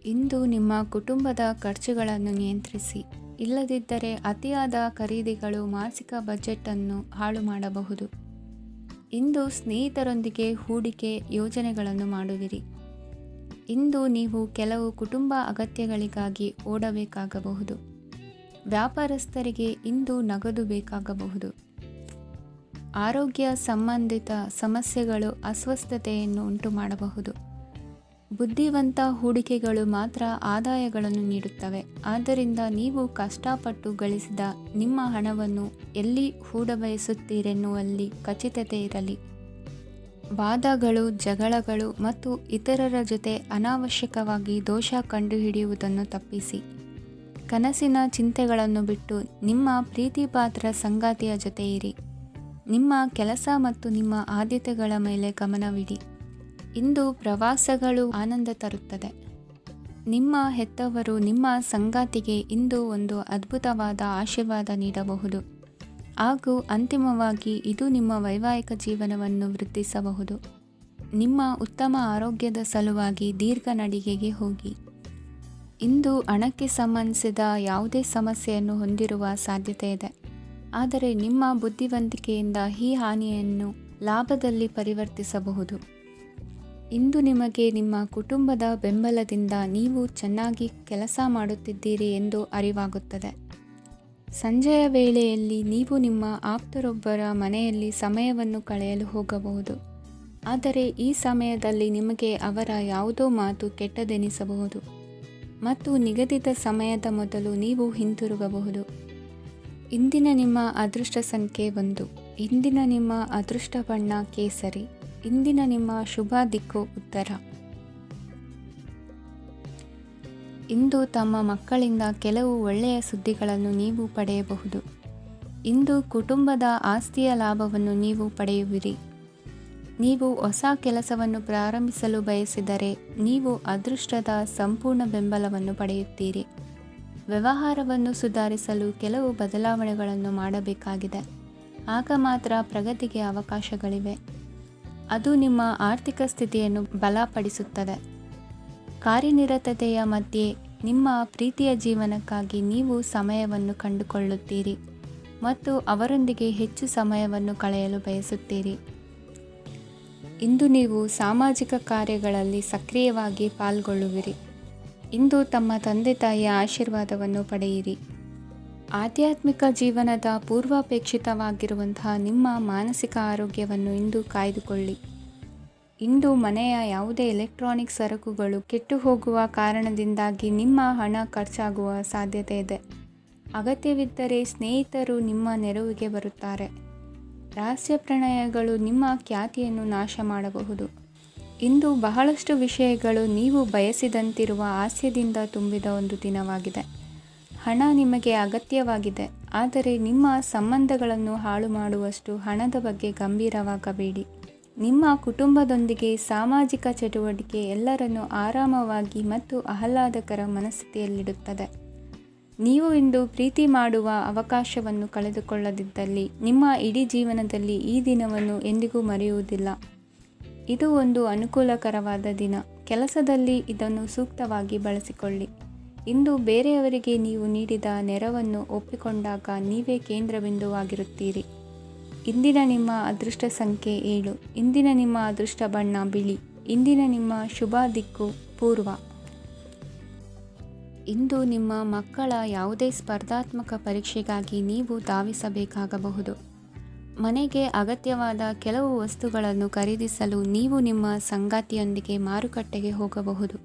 ಇಂದು ನಿಮ್ಮ ಕುಟುಂಬದ ಖರ್ಚುಗಳನ್ನು ನಿಯಂತ್ರಿಸಿ. ಇಲ್ಲದಿದ್ದರೆ ಅತಿಯಾದ ಖರೀದಿಗಳು ಮಾಸಿಕ ಬಜೆಟನ್ನು ಹಾಳು ಮಾಡಬಹುದು. ಇಂದು ಸ್ನೇಹಿತರೊಂದಿಗೆ ಹೂಡಿಕೆ ಯೋಜನೆಗಳನ್ನು ಮಾಡುವಿರಿ. ಇಂದು ನೀವು ಕೆಲವು ಕುಟುಂಬ ಅಗತ್ಯಗಳಿಗಾಗಿ ಓಡಬೇಕಾಗಬಹುದು. ವ್ಯಾಪಾರಸ್ಥರಿಗೆ ಇಂದು ನಗದು ಬೇಕಾಗಬಹುದು. ಆರೋಗ್ಯ ಸಂಬಂಧಿತ ಸಮಸ್ಯೆಗಳು ಅಸ್ವಸ್ಥತೆಯನ್ನು ಉಂಟುಮಾಡಬಹುದು. ಬುದ್ಧಿವಂತ ಹೂಡಿಕೆಗಳು ಮಾತ್ರ ಆದಾಯಗಳನ್ನು ನೀಡುತ್ತವೆ. ಆದ್ದರಿಂದ ನೀವು ಕಷ್ಟಪಟ್ಟು ಗಳಿಸಿದ ನಿಮ್ಮ ಹಣವನ್ನು ಎಲ್ಲಿ ಹೂಡಬಯಸುತ್ತೀರೆನ್ನುವಲ್ಲಿ ಖಚಿತತೆ ಇರಲಿ. ವಾದಗಳು, ಜಗಳಗಳು ಮತ್ತು ಇತರರ ಜೊತೆ ಅನಾವಶ್ಯಕವಾಗಿ ದೋಷ ಕಂಡುಹಿಡಿಯುವುದನ್ನು ತಪ್ಪಿಸಿ. ಕನಸಿನ ಚಿಂತೆಗಳನ್ನು ಬಿಟ್ಟು ನಿಮ್ಮ ಪ್ರೀತಿಪಾತ್ರ ಸಂಗಾತಿಯ ಜೊತೆ ಇರಿ. ನಿಮ್ಮ ಕೆಲಸ ಮತ್ತು ನಿಮ್ಮ ಆದ್ಯತೆಗಳ ಮೇಲೆ ಗಮನವಿಡಿ. ಇಂದು ಪ್ರವಾಸಗಳು ಆನಂದ ತರುತ್ತದೆ. ನಿಮ್ಮ ಹೆತ್ತವರು ನಿಮ್ಮ ಸಂಗಾತಿಗೆ ಇಂದು ಒಂದು ಅದ್ಭುತವಾದ ಆಶೀರ್ವಾದ ನೀಡಬಹುದು ಹಾಗೂ ಅಂತಿಮವಾಗಿ ಇದು ನಿಮ್ಮ ವೈವಾಹಿಕ ಜೀವನವನ್ನು ವೃದ್ಧಿಸಬಹುದು. ನಿಮ್ಮ ಉತ್ತಮ ಆರೋಗ್ಯದ ಸಲುವಾಗಿ ದೀರ್ಘ ನಡಿಗೆಗೆ ಹೋಗಿ. ಇಂದು ಹಣಕ್ಕೆ ಸಂಬಂಧಿಸಿದ ಯಾವುದೇ ಸಮಸ್ಯೆಯನ್ನು ಹೊಂದಿರುವ ಸಾಧ್ಯತೆ ಇದೆ. ಆದರೆ ನಿಮ್ಮ ಬುದ್ಧಿವಂತಿಕೆಯಿಂದ ಈ ಹಾನಿಯನ್ನು ಲಾಭದಲ್ಲಿ ಪರಿವರ್ತಿಸಬಹುದು. ಇಂದು ನಿಮಗೆ ನಿಮ್ಮ ಕುಟುಂಬದ ಬೆಂಬಲದಿಂದ ನೀವು ಚೆನ್ನಾಗಿ ಕೆಲಸ ಮಾಡುತ್ತಿದ್ದೀರಿ ಎಂದು ಅರಿವಾಗುತ್ತದೆ. ಸಂಜೆಯ ವೇಳೆಯಲ್ಲಿ ನೀವು ನಿಮ್ಮ ಆಪ್ತರೊಬ್ಬರ ಮನೆಯಲ್ಲಿ ಸಮಯವನ್ನು ಕಳೆಯಲು ಹೋಗಬಹುದು. ಆದರೆ ಈ ಸಮಯದಲ್ಲಿ ನಿಮಗೆ ಅವರ ಯಾವುದೋ ಮಾತು ಕೆಟ್ಟದೆನಿಸಬಹುದು ಮತ್ತು ನಿಗದಿತ ಸಮಯದ ಮೊದಲು ನೀವು ಹಿಂತಿರುಗಬಹುದು. ಇಂದಿನ ನಿಮ್ಮ ಅದೃಷ್ಟ ಸಂಖ್ಯೆ 1. ಇಂದಿನ ನಿಮ್ಮ ಅದೃಷ್ಟ ಬಣ್ಣ ಕೇಸರಿ. ಇಂದಿನ ನಿಮ್ಮ ಶುಭ ದಿಕ್ಕು ಉತ್ತರ. ಇಂದು ತಮ್ಮ ಮಕ್ಕಳಿಂದ ಕೆಲವು ಒಳ್ಳೆಯ ಸುದ್ದಿಗಳನ್ನು ನೀವು ಪಡೆಯಬಹುದು. ಇಂದು ಕುಟುಂಬದ ಆಸ್ತಿಯ ಲಾಭವನ್ನು ನೀವು ಪಡೆಯುವಿರಿ. ನೀವು ಹೊಸ ಕೆಲಸವನ್ನು ಪ್ರಾರಂಭಿಸಲು ಬಯಸಿದರೆ ನೀವು ಅದೃಷ್ಟದ ಸಂಪೂರ್ಣ ಬೆಂಬಲವನ್ನು ಪಡೆಯುತ್ತೀರಿ. ವ್ಯವಹಾರವನ್ನು ಸುಧಾರಿಸಲು ಕೆಲವು ಬದಲಾವಣೆಗಳನ್ನು ಮಾಡಬೇಕಾಗಿದೆ. ಆಗ ಮಾತ್ರ ಪ್ರಗತಿಗೆ ಅವಕಾಶಗಳಿವೆ. ಅದು ನಿಮ್ಮ ಆರ್ಥಿಕ ಸ್ಥಿತಿಯನ್ನು ಬಲಪಡಿಸುತ್ತದೆ. ಕಾರ್ಯನಿರತತೆಯ ಮಧ್ಯೆ ನಿಮ್ಮ ಪ್ರೀತಿಯ ಜೀವನಕ್ಕಾಗಿ ನೀವು ಸಮಯವನ್ನು ಕಂಡುಕೊಳ್ಳುತ್ತೀರಿ ಮತ್ತು ಅವರೊಂದಿಗೆ ಹೆಚ್ಚು ಸಮಯವನ್ನು ಕಳೆಯಲು ಬಯಸುತ್ತೀರಿ. ಇಂದು ನೀವು ಸಾಮಾಜಿಕ ಕಾರ್ಯಗಳಲ್ಲಿ ಸಕ್ರಿಯವಾಗಿ ಪಾಲ್ಗೊಳ್ಳುವಿರಿ. ಇಂದು ತಮ್ಮ ತಂದೆ ತಾಯಿಯ ಆಶೀರ್ವಾದವನ್ನು ಪಡೆಯಿರಿ. ಆಧ್ಯಾತ್ಮಿಕ ಜೀವನದ ಪೂರ್ವಾಪೇಕ್ಷಿತವಾಗಿರುವಂತಹ ನಿಮ್ಮ ಮಾನಸಿಕ ಆರೋಗ್ಯವನ್ನು ಇಂದು ಕಾಯ್ದುಕೊಳ್ಳಿ. ಇಂದು ಮನೆಯ ಯಾವುದೇ ಎಲೆಕ್ಟ್ರಾನಿಕ್ ಸರಕುಗಳು ಕೆಟ್ಟು ಹೋಗುವ ಕಾರಣದಿಂದಾಗಿ ನಿಮ್ಮ ಹಣ ಖರ್ಚಾಗುವ ಸಾಧ್ಯತೆ ಇದೆ. ಅಗತ್ಯವಿದ್ದರೆ ಸ್ನೇಹಿತರು ನಿಮ್ಮ ನೆರವಿಗೆ ಬರುತ್ತಾರೆ. ರಹಸ್ಯ ಪ್ರಣಯಗಳು ನಿಮ್ಮ ಖ್ಯಾತಿಯನ್ನು ನಾಶ ಮಾಡಬಹುದು. ಇಂದು ಬಹಳಷ್ಟು ವಿಷಯಗಳು ನೀವು ಬಯಸಿದಂತಿರುವ ಹಾಸ್ಯದಿಂದ ತುಂಬಿದ ಒಂದು ದಿನವಾಗಿದೆ. ಹಣ ನಿಮಗೆ ಅಗತ್ಯವಾಗಿದೆ, ಆದರೆ ನಿಮ್ಮ ಸಂಬಂಧಗಳನ್ನು ಹಾಳು ಮಾಡುವಷ್ಟು ಹಣದ ಬಗ್ಗೆ ಗಂಭೀರವಾಗಬೇಡಿ. ನಿಮ್ಮ ಕುಟುಂಬದೊಂದಿಗೆ ಸಾಮಾಜಿಕ ಚಟುವಟಿಕೆ ಎಲ್ಲರನ್ನೂ ಆರಾಮವಾಗಿ ಮತ್ತು ಆಹ್ಲಾದಕರ ಮನಸ್ಥಿತಿಯಲ್ಲಿಡುತ್ತದೆ. ನೀವು ಇಂದು ಪ್ರೀತಿ ಮಾಡುವ ಅವಕಾಶವನ್ನು ಕಳೆದುಕೊಳ್ಳದಿದ್ದಲ್ಲಿ ನಿಮ್ಮ ಇಡೀ ಜೀವನದಲ್ಲಿ ಈ ದಿನವನ್ನು ಎಂದಿಗೂ ಮರೆಯುವುದಿಲ್ಲ. ಇದು ಒಂದು ಅನುಕೂಲಕರವಾದ ದಿನ. ಕೆಲಸದಲ್ಲಿ ಇದನ್ನು ಸೂಕ್ತವಾಗಿ ಬಳಸಿಕೊಳ್ಳಿ. ಇಂದು ಬೇರೆಯವರಿಗೆ ನೀವು ನೀಡಿದ ನೆರವನ್ನು ಒಪ್ಪಿಕೊಂಡಾಗ ನೀವೇ ಕೇಂದ್ರಬಿಂದುವಾಗಿರುತ್ತೀರಿ. ಇಂದಿನ ನಿಮ್ಮ ಅದೃಷ್ಟ ಸಂಖ್ಯೆ 7. ಇಂದಿನ ನಿಮ್ಮ ಅದೃಷ್ಟ ಬಣ್ಣ ಬಿಳಿ. ಇಂದಿನ ನಿಮ್ಮ ಶುಭ ದಿಕ್ಕು ಪೂರ್ವ. ಇಂದು ನಿಮ್ಮ ಮಕ್ಕಳ ಯಾವುದೇ ಸ್ಪರ್ಧಾತ್ಮಕ ಪರೀಕ್ಷೆಗಾಗಿ ನೀವು ಧಾವಿಸಬೇಕಾಗಬಹುದು. ಮನೆಗೆ ಅಗತ್ಯವಾದ ಕೆಲವು ವಸ್ತುಗಳನ್ನು ಖರೀದಿಸಲು ನೀವು ನಿಮ್ಮ ಸಂಗಾತಿಯೊಂದಿಗೆ ಮಾರುಕಟ್ಟೆಗೆ ಹೋಗಬಹುದು.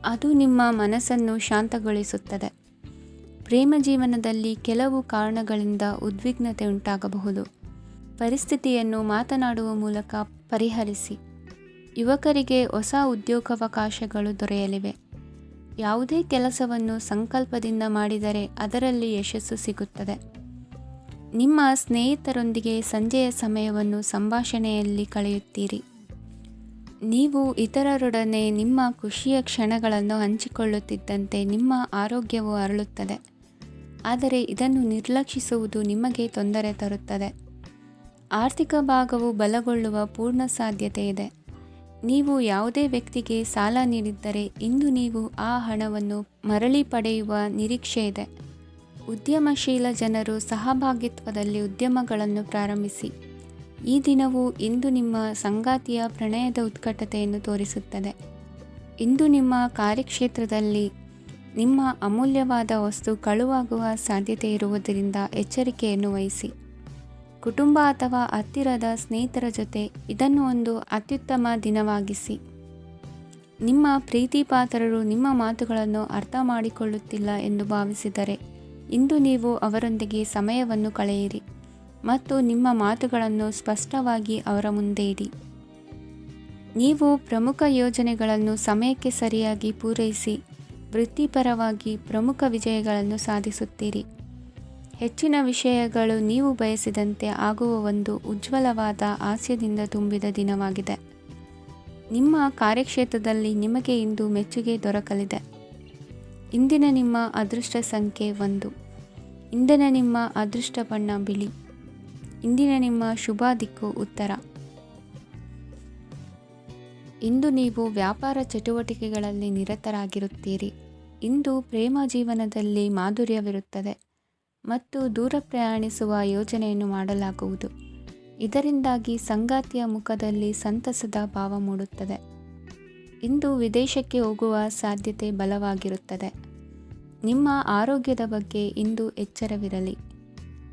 ಅದು ನಿಮ್ಮ ಮನಸ್ಸನ್ನು ಶಾಂತಗೊಳಿಸುತ್ತದೆ. ಪ್ರೇಮ ಜೀವನದಲ್ಲಿ ಕೆಲವು ಕಾರಣಗಳಿಂದ ಉದ್ವಿಗ್ನತೆ ಉಂಟಾಗಬಹುದು. ಪರಿಸ್ಥಿತಿಯನ್ನು ಮಾತನಾಡುವ ಮೂಲಕ ಪರಿಹರಿಸಿ. ಯುವಕರಿಗೆ ಹೊಸ ಉದ್ಯೋಗಾವಕಾಶಗಳು ದೊರೆಯಲಿವೆ. ಯಾವುದೇ ಕೆಲಸವನ್ನು ಸಂಕಲ್ಪದಿಂದ ಮಾಡಿದರೆ ಅದರಲ್ಲಿ ಯಶಸ್ಸು ಸಿಗುತ್ತದೆ. ನಿಮ್ಮ ಸ್ನೇಹಿತರೊಂದಿಗೆ ಸಂಜೆಯ ಸಮಯವನ್ನು ಸಂಭಾಷಣೆಯಲ್ಲಿ ಕಳೆಯುತ್ತೀರಿ. ನೀವು ಇತರರೊಡನೆ ನಿಮ್ಮ ಖುಷಿಯ ಕ್ಷಣಗಳನ್ನು ಹಂಚಿಕೊಳ್ಳುತ್ತಿದ್ದಂತೆ ನಿಮ್ಮ ಆರೋಗ್ಯವು ಅರಳುತ್ತದೆ. ಆದರೆ ಇದನ್ನು ನಿರ್ಲಕ್ಷಿಸುವುದು ನಿಮಗೆ ತೊಂದರೆ ತರುತ್ತದೆ. ಆರ್ಥಿಕ ಭಾಗವು ಬಲಗೊಳ್ಳುವ ಪೂರ್ಣ ಸಾಧ್ಯತೆ ಇದೆ. ನೀವು ಯಾವುದೇ ವ್ಯಕ್ತಿಗೆ ಸಾಲ ನೀಡಿದ್ದರೆ ಇಂದು ನೀವು ಆ ಹಣವನ್ನು ಮರಳಿ ಪಡೆಯುವ ನಿರೀಕ್ಷೆ ಇದೆ. ಉದ್ಯಮಶೀಲ ಜನರು ಸಹಭಾಗಿತ್ವದಲ್ಲಿ ಉದ್ಯಮಗಳನ್ನು ಪ್ರಾರಂಭಿಸಿ. ಈ ದಿನವು ಇಂದು ನಿಮ್ಮ ಸಂಗಾತಿಯ ಪ್ರಣಯದ ಉತ್ಕಟತೆಯನ್ನು ತೋರಿಸುತ್ತದೆ. ಇಂದು ನಿಮ್ಮ ಕಾರ್ಯಕ್ಷೇತ್ರದಲ್ಲಿ ನಿಮ್ಮ ಅಮೂಲ್ಯವಾದ ವಸ್ತು ಕಳುವಾಗುವ ಸಾಧ್ಯತೆ ಇರುವುದರಿಂದ ಎಚ್ಚರಿಕೆಯನ್ನು ವಹಿಸಿ. ಕುಟುಂಬ ಅಥವಾ ಹತ್ತಿರದ ಸ್ನೇಹಿತರ ಜೊತೆ ಇದನ್ನು ಒಂದು ಅತ್ಯುತ್ತಮ ದಿನವಾಗಿಸಿ. ನಿಮ್ಮ ಪ್ರೀತಿಪಾತ್ರರು ನಿಮ್ಮ ಮಾತುಗಳನ್ನು ಅರ್ಥ ಮಾಡಿಕೊಳ್ಳುತ್ತಿಲ್ಲ ಎಂದು ಭಾವಿಸಿದರೆ ಇಂದು ನೀವು ಅವರೊಂದಿಗೆ ಸಮಯವನ್ನು ಕಳೆಯಿರಿ ಮತ್ತು ನಿಮ್ಮ ಮಾತುಗಳನ್ನು ಸ್ಪಷ್ಟವಾಗಿ ಅವರ ಮುಂದೆ ಇಡಿ. ನೀವು ಪ್ರಮುಖ ಯೋಜನೆಗಳನ್ನು ಸಮಯಕ್ಕೆ ಸರಿಯಾಗಿ ಪೂರೈಸಿ ವೃತ್ತಿಪರವಾಗಿ ಪ್ರಮುಖ ವಿಜಯಗಳನ್ನು ಸಾಧಿಸುತ್ತೀರಿ. ಹೆಚ್ಚಿನ ವಿಷಯಗಳು ನೀವು ಬಯಸಿದಂತೆ ಆಗುವ ಒಂದು ಉಜ್ವಲವಾದ ಹಾಸ್ಯದಿಂದ ತುಂಬಿದ ದಿನವಾಗಿದೆ. ನಿಮ್ಮ ಕಾರ್ಯಕ್ಷೇತ್ರದಲ್ಲಿ ನಿಮಗೆ ಇಂದು ಮೆಚ್ಚುಗೆ ದೊರಕಲಿದೆ. ಇಂದಿನ ನಿಮ್ಮ ಅದೃಷ್ಟ ಸಂಖ್ಯೆ 1. ಇಂದಿನ ನಿಮ್ಮ ಅದೃಷ್ಟ ಬಣ್ಣ ಬಿಳಿ. ಇಂದಿನ ನಿಮ್ಮ ಶುಭ ದಿಕ್ಕು ಉತ್ತರ. ಇಂದು ನೀವು ವ್ಯಾಪಾರ ಚಟುವಟಿಕೆಗಳಲ್ಲಿ ನಿರತರಾಗಿರುತ್ತೀರಿ. ಇಂದು ಪ್ರೇಮ ಜೀವನದಲ್ಲಿ ಮಾಧುರ್ಯವಿರುತ್ತದೆ ಮತ್ತು ದೂರ ಪ್ರಯಾಣಿಸುವ ಯೋಜನೆಯನ್ನು ಮಾಡಲಾಗುವುದು. ಇದರಿಂದಾಗಿ ಸಂಗಾತಿಯ ಮುಖದಲ್ಲಿ ಸಂತಸದ ಭಾವ ಮೂಡುತ್ತದೆ. ಇಂದು ವಿದೇಶಕ್ಕೆ ಹೋಗುವ ಸಾಧ್ಯತೆ ಬಲವಾಗಿರುತ್ತದೆ. ನಿಮ್ಮ ಆರೋಗ್ಯದ ಬಗ್ಗೆ ಇಂದು ಎಚ್ಚರವಿರಲಿ.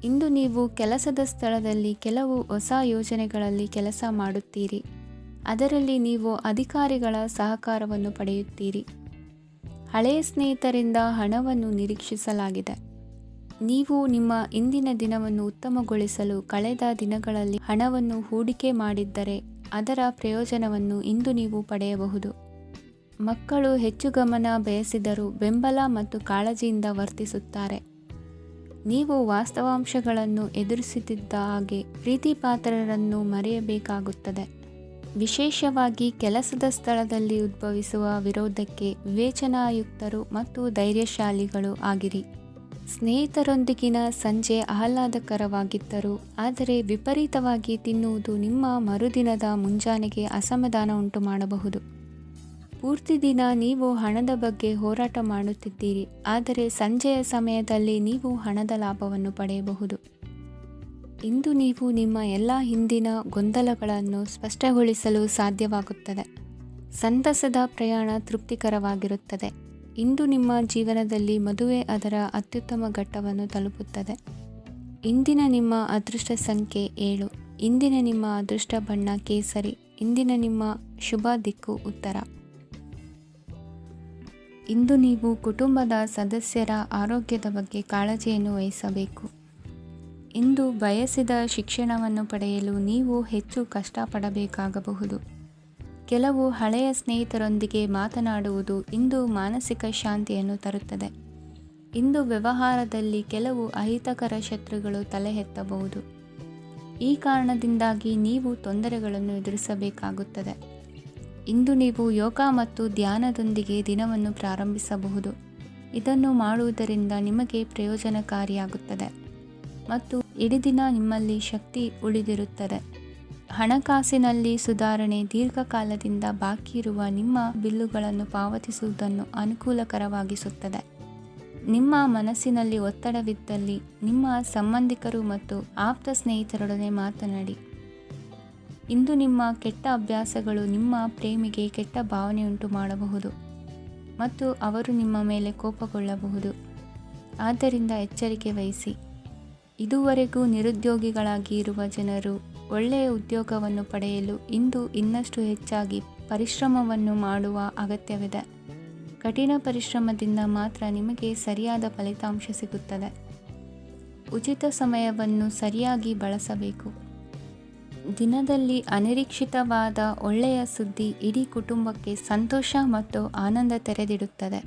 ಇಂದು ನೀವು ಕೆಲಸದ ಸ್ಥಳದಲ್ಲಿ ಕೆಲವು ಹೊಸ ಯೋಜನೆಗಳಲ್ಲಿ ಕೆಲಸ ಮಾಡುತ್ತೀರಿ. ಅದರಲ್ಲಿ ನೀವು ಅಧಿಕಾರಿಗಳ ಸಹಕಾರವನ್ನು ಪಡೆಯುತ್ತೀರಿ. ಹಳೆಯ ಸ್ನೇಹಿತರಿಂದ ಹಣವನ್ನು ನಿರೀಕ್ಷಿಸಲಾಗಿದೆ. ನೀವು ನಿಮ್ಮ ಇಂದಿನ ದಿನವನ್ನು ಉತ್ತಮಗೊಳಿಸಲು ಕಳೆದ ದಿನಗಳಲ್ಲಿ ಹಣವನ್ನು ಹೂಡಿಕೆ ಮಾಡಿದ್ದರೆ ಅದರ ಪ್ರಯೋಜನವನ್ನು ಇಂದು ನೀವು ಪಡೆಯಬಹುದು. ಮಕ್ಕಳು ಹೆಚ್ಚು ಗಮನ ಬಯಸಿದರೂ ಬೆಂಬಲ ಮತ್ತು ಕಾಳಜಿಯಿಂದ ವರ್ತಿಸುತ್ತಾರೆ. ನೀವು ವಾಸ್ತವಾಂಶಗಳನ್ನು ಎದುರಿಸುತ್ತಿದ್ದ ಹಾಗೆ ಪ್ರೀತಿಪಾತ್ರರನ್ನು ಮರೆಯಬೇಕಾಗುತ್ತದೆ. ವಿಶೇಷವಾಗಿ ಕೆಲಸದ ಸ್ಥಳದಲ್ಲಿ ಉದ್ಭವಿಸುವ ವಿರೋಧಕ್ಕೆ ವಿವೇಚನಾಯುಕ್ತರು ಮತ್ತು ಧೈರ್ಯಶಾಲಿಗಳು ಆಗಿರಿ. ಸ್ನೇಹಿತರೊಂದಿಗಿನ ಸಂಜೆ ಆಹ್ಲಾದಕರವಾಗಿದ್ದರೂ ಆದರೆ ವಿಪರೀತವಾಗಿ ತಿನ್ನುವುದು ನಿಮ್ಮ ಮರುದಿನದ ಮುಂಜಾನೆಗೆ ಅಸಮಾಧಾನ ಉಂಟು ಮಾಡಬಹುದು. ಪೂರ್ತಿ ದಿನ ನೀವು ಹಣದ ಬಗ್ಗೆ ಹೋರಾಟ ಮಾಡುತ್ತಿದ್ದೀರಿ, ಆದರೆ ಸಂಜೆಯ ಸಮಯದಲ್ಲಿ ನೀವು ಹಣದ ಲಾಭವನ್ನು ಪಡೆಯಬಹುದು. ಇಂದು ನೀವು ನಿಮ್ಮ ಎಲ್ಲ ಹಿಂದಿನ ಗೊಂದಲಗಳನ್ನು ಸ್ಪಷ್ಟಗೊಳಿಸಲು ಸಾಧ್ಯವಾಗುತ್ತದೆ. ಸಂತಸದ ಪ್ರಯಾಣ ತೃಪ್ತಿಕರವಾಗಿರುತ್ತದೆ. ಇಂದು ನಿಮ್ಮ ಜೀವನದಲ್ಲಿ ಮದುವೆ ಅದರ ಅತ್ಯುತ್ತಮ ಘಟ್ಟವನ್ನು ತಲುಪುತ್ತದೆ. ಇಂದಿನ ನಿಮ್ಮ ಅದೃಷ್ಟ ಸಂಖ್ಯೆ 7. ಇಂದಿನ ನಿಮ್ಮ ಅದೃಷ್ಟ ಬಣ್ಣ ಕೇಸರಿ. ಇಂದಿನ ನಿಮ್ಮ ಶುಭ ದಿಕ್ಕು ಉತ್ತರ. ಇಂದು ನೀವು ಕುಟುಂಬದ ಸದಸ್ಯರ ಆರೋಗ್ಯದ ಬಗ್ಗೆ ಕಾಳಜಿಯನ್ನು ವಹಿಸಬೇಕು. ಇಂದು ಬಯಸಿದ ಶಿಕ್ಷಣವನ್ನು ಪಡೆಯಲು ನೀವು ಹೆಚ್ಚು ಕಷ್ಟಪಡಬೇಕಾಗಬಹುದು. ಕೆಲವು ಹಳೆಯ ಸ್ನೇಹಿತರೊಂದಿಗೆ ಮಾತನಾಡುವುದು ಇಂದು ಮಾನಸಿಕ ಶಾಂತಿಯನ್ನು ತರುತ್ತದೆ. ಇಂದು ವ್ಯವಹಾರದಲ್ಲಿ ಕೆಲವು ಅಹಿತಕರ ಶತ್ರುಗಳು ತಲೆ ಎತ್ತಬಹುದು. ಈ ಕಾರಣದಿಂದಾಗಿ ನೀವು ತೊಂದರೆಗಳನ್ನು ಎದುರಿಸಬೇಕಾಗುತ್ತದೆ. ಇಂದು ನೀವು ಯೋಗ ಮತ್ತು ಧ್ಯಾನದೊಂದಿಗೆ ದಿನವನ್ನು ಪ್ರಾರಂಭಿಸಬಹುದು. ಇದನ್ನು ಮಾಡುವುದರಿಂದ ನಿಮಗೆ ಪ್ರಯೋಜನಕಾರಿಯಾಗುತ್ತದೆ ಮತ್ತು ಇಡೀ ದಿನ ನಿಮ್ಮಲ್ಲಿ ಶಕ್ತಿ ಉಳಿದಿರುತ್ತದೆ. ಹಣಕಾಸಿನಲ್ಲಿ ಸುಧಾರಣೆ. ದೀರ್ಘಕಾಲದಿಂದ ಬಾಕಿ ಇರುವ ನಿಮ್ಮ ಬಿಲ್ಲುಗಳನ್ನು ಪಾವತಿಸುವುದನ್ನು ಅನುಕೂಲಕರವಾಗಿಸುತ್ತದೆ. ನಿಮ್ಮ ಮನಸ್ಸಿನಲ್ಲಿ ಒತ್ತಡವಿದ್ದಲ್ಲಿ ನಿಮ್ಮ ಸಂಬಂಧಿಕರು ಮತ್ತು ಆಪ್ತ ಸ್ನೇಹಿತರೊಡನೆ ಮಾತನಾಡಿ. ಇಂದು ನಿಮ್ಮ ಕೆಟ್ಟ ಅಭ್ಯಾಸಗಳು ನಿಮ್ಮ ಪ್ರೇಮಿಗೆ ಕೆಟ್ಟ ಭಾವನೆಯುಂಟು ಮಾಡಬಹುದು ಮತ್ತು ಅವರು ನಿಮ್ಮ ಮೇಲೆ ಕೋಪಗೊಳ್ಳಬಹುದು. ಆದ್ದರಿಂದ ಎಚ್ಚರಿಕೆ ವಹಿಸಿ. ಇದುವರೆಗೂ ನಿರುದ್ಯೋಗಿಗಳಾಗಿ ಇರುವ ಜನರು ಒಳ್ಳೆಯ ಉದ್ಯೋಗವನ್ನು ಪಡೆಯಲು ಇಂದು ಇನ್ನಷ್ಟು ಹೆಚ್ಚಾಗಿ ಪರಿಶ್ರಮವನ್ನು ಮಾಡುವ ಅಗತ್ಯವಿದೆ. ಕಠಿಣ ಪರಿಶ್ರಮದಿಂದ ಮಾತ್ರ ನಿಮಗೆ ಸರಿಯಾದ ಫಲಿತಾಂಶ ಸಿಗುತ್ತದೆ. ಉಚಿತ ಸಮಯವನ್ನು ಸರಿಯಾಗಿ ಬಳಸಬೇಕು. ದಿನದಲ್ಲಿ ಅನಿರೀಕ್ಷಿತವಾದ ಒಳ್ಳೆಯ ಸುದ್ದಿ ಇಡೀ ಕುಟುಂಬಕ್ಕೆ ಸಂತೋಷ ಮತ್ತು ಆನಂದ ತೆರೆದಿಡುತ್ತದೆ.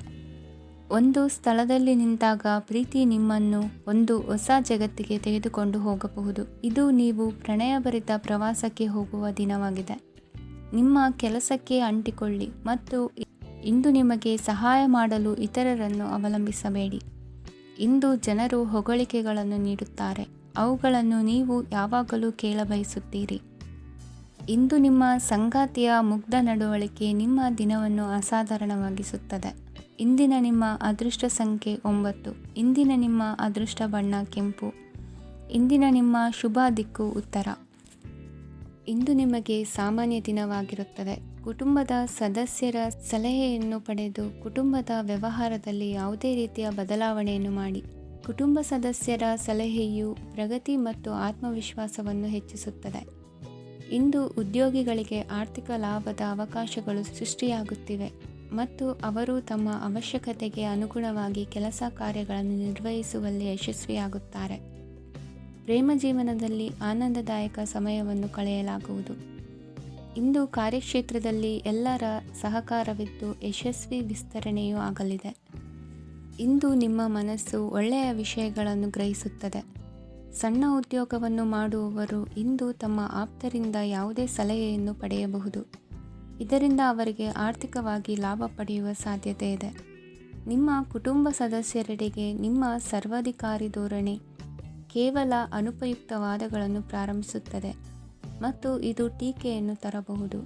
ಒಂದು ಸ್ಥಳದಲ್ಲಿ ನಿಂತಾಗ ಪ್ರೀತಿ ನಿಮ್ಮನ್ನು ಒಂದು ಹೊಸ ಜಗತ್ತಿಗೆ ತೆಗೆದುಕೊಂಡು ಹೋಗಬಹುದು. ಇದು ನೀವು ಪ್ರಣಯಭರಿತ ಪ್ರವಾಸಕ್ಕೆ ಹೋಗುವ ದಿನವಾಗಿದೆ. ನಿಮ್ಮ ಕೆಲಸಕ್ಕೆ ಅಂಟಿಕೊಳ್ಳಿ ಮತ್ತು ಇಂದು ನಿಮಗೆ ಸಹಾಯ ಮಾಡಲು ಇತರರನ್ನು ಅವಲಂಬಿಸಬೇಡಿ. ಇಂದು ಜನರು ಹೊಗಳಿಕೆಗಳನ್ನು ನೀಡುತ್ತಾರೆ. ಅವುಗಳನ್ನು ನೀವು ಯಾವಾಗಲೂ ಕೇಳಬಯಸುತ್ತೀರಿ. ಇಂದು ನಿಮ್ಮ ಸಂಗಾತಿಯ ಮುಗ್ಧ ನಡವಳಿಕೆ ನಿಮ್ಮ ದಿನವನ್ನು ಅಸಾಧಾರಣವಾಗಿಸುತ್ತದೆ. ಇಂದಿನ ನಿಮ್ಮ ಅದೃಷ್ಟ ಸಂಖ್ಯೆ 9. ಇಂದಿನ ನಿಮ್ಮ ಅದೃಷ್ಟ ಬಣ್ಣ ಕೆಂಪು. ಇಂದಿನ ನಿಮ್ಮ ಶುಭ ದಿಕ್ಕು ಉತ್ತರ. ಇಂದು ನಿಮಗೆ ಸಾಮಾನ್ಯ ದಿನವಾಗಿರುತ್ತದೆ. ಕುಟುಂಬದ ಸದಸ್ಯರ ಸಲಹೆಯನ್ನು ಪಡೆದು ಕುಟುಂಬದ ವ್ಯವಹಾರದಲ್ಲಿ ಯಾವುದೇ ರೀತಿಯ ಬದಲಾವಣೆಯನ್ನು ಮಾಡಿ. ಕುಟುಂಬ ಸದಸ್ಯರ ಸಲಹೆಯು ಪ್ರಗತಿ ಮತ್ತು ಆತ್ಮವಿಶ್ವಾಸವನ್ನು ಹೆಚ್ಚಿಸುತ್ತದೆ. ಇಂದು ಉದ್ಯೋಗಿಗಳಿಗೆ ಆರ್ಥಿಕ ಲಾಭದ ಅವಕಾಶಗಳು ಸೃಷ್ಟಿಯಾಗುತ್ತಿವೆ ಮತ್ತು ಅವರು ತಮ್ಮ ಅವಶ್ಯಕತೆಗೆ ಅನುಗುಣವಾಗಿ ಕೆಲಸ ಕಾರ್ಯಗಳನ್ನು ನಿರ್ವಹಿಸುವಲ್ಲಿ ಯಶಸ್ವಿಯಾಗುತ್ತಾರೆ. ಪ್ರೇಮ ಜೀವನದಲ್ಲಿ ಆನಂದದಾಯಕ ಸಮಯವನ್ನು ಕಳೆಯಲಾಗುವುದು. ಇಂದು ಕಾರ್ಯಕ್ಷೇತ್ರದಲ್ಲಿ ಎಲ್ಲರ ಸಹಕಾರವಿದ್ದು ಯಶಸ್ವಿ ವಿಸ್ತರಣೆಯೂ ಆಗಲಿದೆ. ಇಂದು ನಿಮ್ಮ ಮನಸ್ಸು ಒಳ್ಳೆಯ ವಿಷಯಗಳನ್ನು ಗ್ರಹಿಸುತ್ತದೆ. ಸಣ್ಣ ಉದ್ಯೋಗವನ್ನು ಮಾಡುವವರು ಇಂದು ತಮ್ಮ ಆಪ್ತರಿಂದ ಯಾವುದೇ ಸಲಹೆಯನ್ನು ಪಡೆಯಬಹುದು. ಇದರಿಂದ ಅವರಿಗೆ ಆರ್ಥಿಕವಾಗಿ ಲಾಭ ಪಡೆಯುವ ಸಾಧ್ಯತೆ ಇದೆ. ನಿಮ್ಮ ಕುಟುಂಬ ಸದಸ್ಯರೆಡೆಗೆ ನಿಮ್ಮ ಸರ್ವಾಧಿಕಾರಿ ಧೋರಣೆ ಕೇವಲ ಅನುಪಯುಕ್ತ ವಾದಗಳನ್ನು ಪ್ರಾರಂಭಿಸುತ್ತದೆ ಮತ್ತು ಇದು ಟೀಕೆಯನ್ನು ತರಬಹುದು.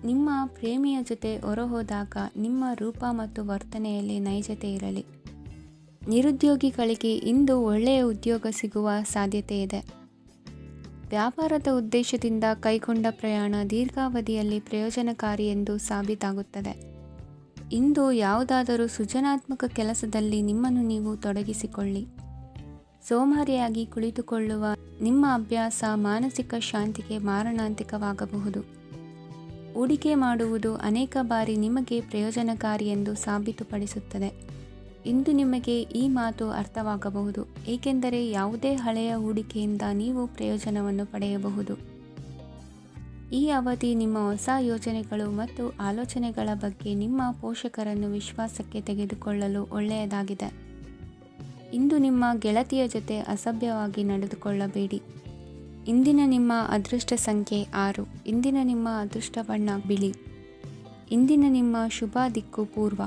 ನಿಮ್ಮ ಪ್ರೇಮಿಯ ಜೊತೆ ಹೊರಹೋದಾಗ ನಿಮ್ಮ ರೂಪ ಮತ್ತು ವರ್ತನೆಯಲ್ಲಿ ನೈಜತೆ ಇರಲಿ. ನಿರುದ್ಯೋಗಿಗಳಿಗೆ ಇಂದು ಒಳ್ಳೆಯ ಉದ್ಯೋಗ ಸಿಗುವ ಸಾಧ್ಯತೆ ಇದೆ. ವ್ಯಾಪಾರದ ಉದ್ದೇಶದಿಂದ ಕೈಗೊಂಡ ಪ್ರಯಾಣ ದೀರ್ಘಾವಧಿಯಲ್ಲಿ ಪ್ರಯೋಜನಕಾರಿ ಎಂದು ಸಾಬೀತಾಗುತ್ತದೆ. ಇಂದು ಯಾವುದಾದರೂ ಸೃಜನಾತ್ಮಕ ಕೆಲಸದಲ್ಲಿ ನಿಮ್ಮನ್ನು ನೀವು ತೊಡಗಿಸಿಕೊಳ್ಳಿ. ಸೋಮಾರಿಯಾಗಿ ಕುಳಿತುಕೊಳ್ಳುವ ನಿಮ್ಮ ಅಭ್ಯಾಸ ಮಾನಸಿಕ ಶಾಂತಿಗೆ ಮಾರಣಾಂತಿಕವಾಗಬಹುದು. ಹೂಡಿಕೆ ಮಾಡುವುದು ಅನೇಕ ಬಾರಿ ನಿಮಗೆ ಪ್ರಯೋಜನಕಾರಿ ಎಂದು ಸಾಬೀತುಪಡಿಸುತ್ತದೆ. ಇಂದು ನಿಮಗೆ ಈ ಮಾತು ಅರ್ಥವಾಗಬಹುದು, ಏಕೆಂದರೆ ಯಾವುದೇ ಹಳೆಯ ಹೂಡಿಕೆಯಿಂದ ನೀವು ಪ್ರಯೋಜನವನ್ನು ಪಡೆಯಬಹುದು. ಈ ಅವಧಿ ನಿಮ್ಮ ಹೊಸ ಯೋಜನೆಗಳು ಮತ್ತು ಆಲೋಚನೆಗಳ ಬಗ್ಗೆ ನಿಮ್ಮ ಪೋಷಕರನ್ನು ವಿಶ್ವಾಸಕ್ಕೆ ತೆಗೆದುಕೊಳ್ಳಲು ಒಳ್ಳೆಯದಾಗಿದೆ. ಇಂದು ನಿಮ್ಮ ಗೆಳತಿಯ ಜೊತೆ ಅಸಭ್ಯವಾಗಿ ನಡೆದುಕೊಳ್ಳಬೇಡಿ. ಇಂದಿನ ನಿಮ್ಮ ಅದೃಷ್ಟ ಸಂಖ್ಯೆ 6. ಇಂದಿನ ನಿಮ್ಮ ಅದೃಷ್ಟ ಬಣ್ಣ ಬಿಳಿ. ಇಂದಿನ ನಿಮ್ಮ ಶುಭ ದಿಕ್ಕು ಪೂರ್ವ.